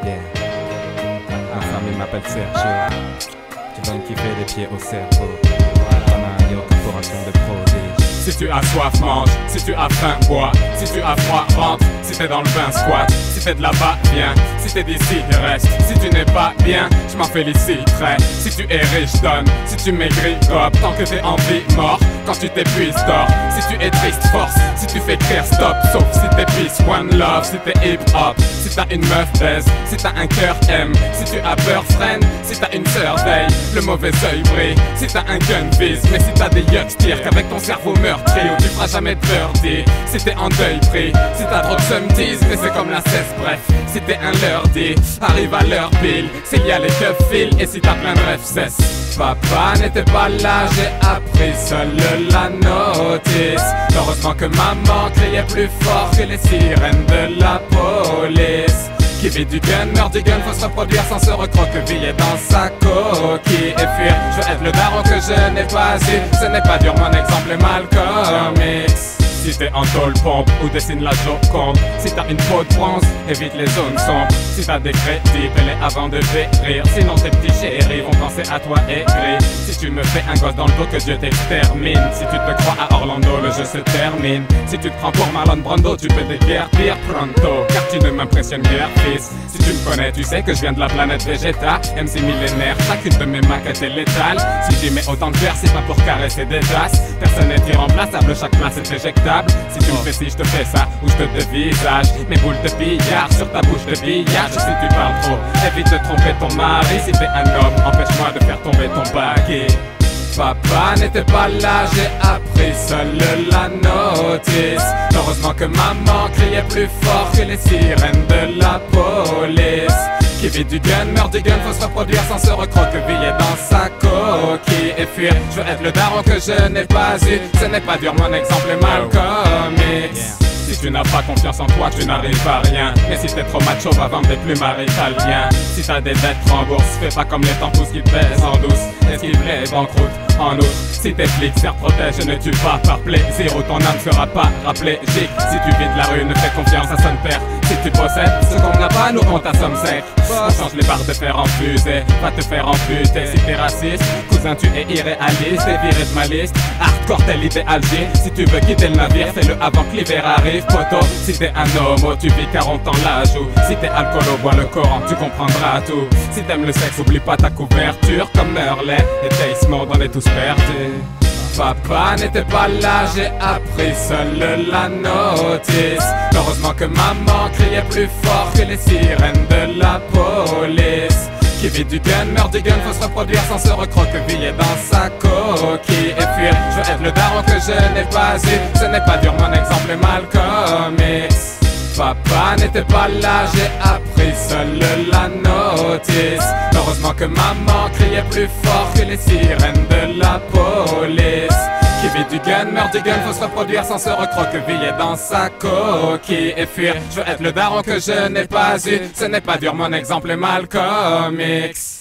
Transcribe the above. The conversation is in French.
Yeah. Ma famille m'appelle Sergio. Tu vas me kiffer les pieds au cerveau. Voilà, corporation de prodige. Si tu as soif, mange. Si tu as faim, bois. Si tu as froid, rentre. Si t'es dans le bain, squat. Si t'es de là-bas, viens. Si t'es d'ici, reste. Si tu n'es pas bien, je m'en féliciterai. Si tu es riche, donne. Si tu maigris, gobe. Tant que t'es en vie, mort. Quand tu t'épuises, dors. Si tu es triste, force. Si tu fais crier, stop. Sauf si t'es peace, one love. Si t'es hip-hop. Si t'as une meuf, baise. Si t'as un cœur, aime. Si tu as peur, freine. Si t'as une sœur, veille. Le mauvais œil brille. Si t'as un gun, vise. Mais si t'as des yucks, tire. Qu'avec ton cerveau meurtri, ou tu feras jamais de birdie. Si t'es en deuil pris. Si ta drogue se me dise, mais c'est comme la cesse, bref. Si t'es un lundi, arrive à l'heure pile. S'il y a les keufs fil et si t'as plein de rêves, cesse. Papa n'était pas là, j'ai appris seul la notice. Heureusement que maman criait plus fort que les sirènes de la police. Qui vit du gun, meurt du gun, faut se reproduire sans se recroqueviller dans sa coquille et fuir. Je veux être le daron que je n'ai pas eu. Ce n'est pas dur, mon exemple est Malcolm X. Si t'es en tôle pompe ou dessine la Joconde. Si t'as une peau de bronze, évite les zones sombres. Si t'as des crédits, paie-les avant de périr. Sinon tes petits chéris vont penser à toi aigri. Si tu me fais un gosse dans le dos, que Dieu t'extermine. Si tu te crois à Orlando, le jeu se termine. Si tu te prends pour Marlon Brando, tu peux déguerpir pronto. Car tu ne m'impressionnes guère, fils. Si tu me connais, tu sais que je viens de la planète Vegeta. MC millénaire, chacune de mes maquettes est létale. Si j'y mets autant de verre, c'est pas pour caresser des tasses. Personne n'est irremplaçable, chaque place est éjectable. Si tu me fais ci, je te fais ça, ou je te dévisage. Mes boules de billard sur ta bouche de billard. Si tu parles trop, évite de tromper ton mari. Si t'es un homme, empêche-moi de faire tomber ton baguet. Papa n'était pas là, j'ai appris seul la notice. Heureusement que maman criait plus fort que les sirènes de la police. Qui vit du gun, meurt du gun, faut se reproduire sans se recroqueviller dans sa coquille et fuir. Je veux être le daron que je n'ai pas eu. Ce n'est pas dur, mon exemple est Malcolm X. Si tu n'as pas confiance en toi, tu n'arrives à rien. Mais si t'es trop macho, va vendre des plumes à italien. Si t'as des dettes, rembourse. Fais pas comme les tampous qui pèsent en douce. Esquive les banqueroute en outre. Si t'es flic, serre, protège et ne tue pas par plaisir, ou ton âme sera pas rappelée. Si tu vis de la rue, ne fais confiance à son père. Si tu possèdes ce qu'on n'a pas, nous on t'assomme sec. On change les barres de fer en fusée, va te faire amputer. Si t'es raciste, cousin tu es irréaliste. T'es viré de ma liste, hardcore t'es l'idéalgie. Si tu veux quitter le navire, fais-le avant que l'hiver arrive, poto. Si t'es un homo, tu vis 40 ans la joue. Si t'es alcoolo, bois le Coran, tu comprendras tout. Si t'aimes le sexe, oublie pas ta couverture. Comme Merlet et Taste Mode, on est tous perdus. Papa n'était pas là, j'ai appris seul la notice. Heureusement que maman criait plus fort que les sirènes de la police. Qui vit du gun, meurt du gun, faut se reproduire sans se recroqueviller dans sa coquille et fuir. Je veux être le daron que je n'ai pas eu. Ce n'est pas dur, mon exemple est Malcolm X. Papa n'était pas là, j'ai appris seul la notice. Heureusement que maman criait plus fort que les sirènes de la police. Qui vit du gun, meurt du gun, faut se reproduire sans se recroqueviller dans sa coquille et fuir. Je veux être le daron que je n'ai pas eu. Ce n'est pas dur, mon exemple est Malcolm X.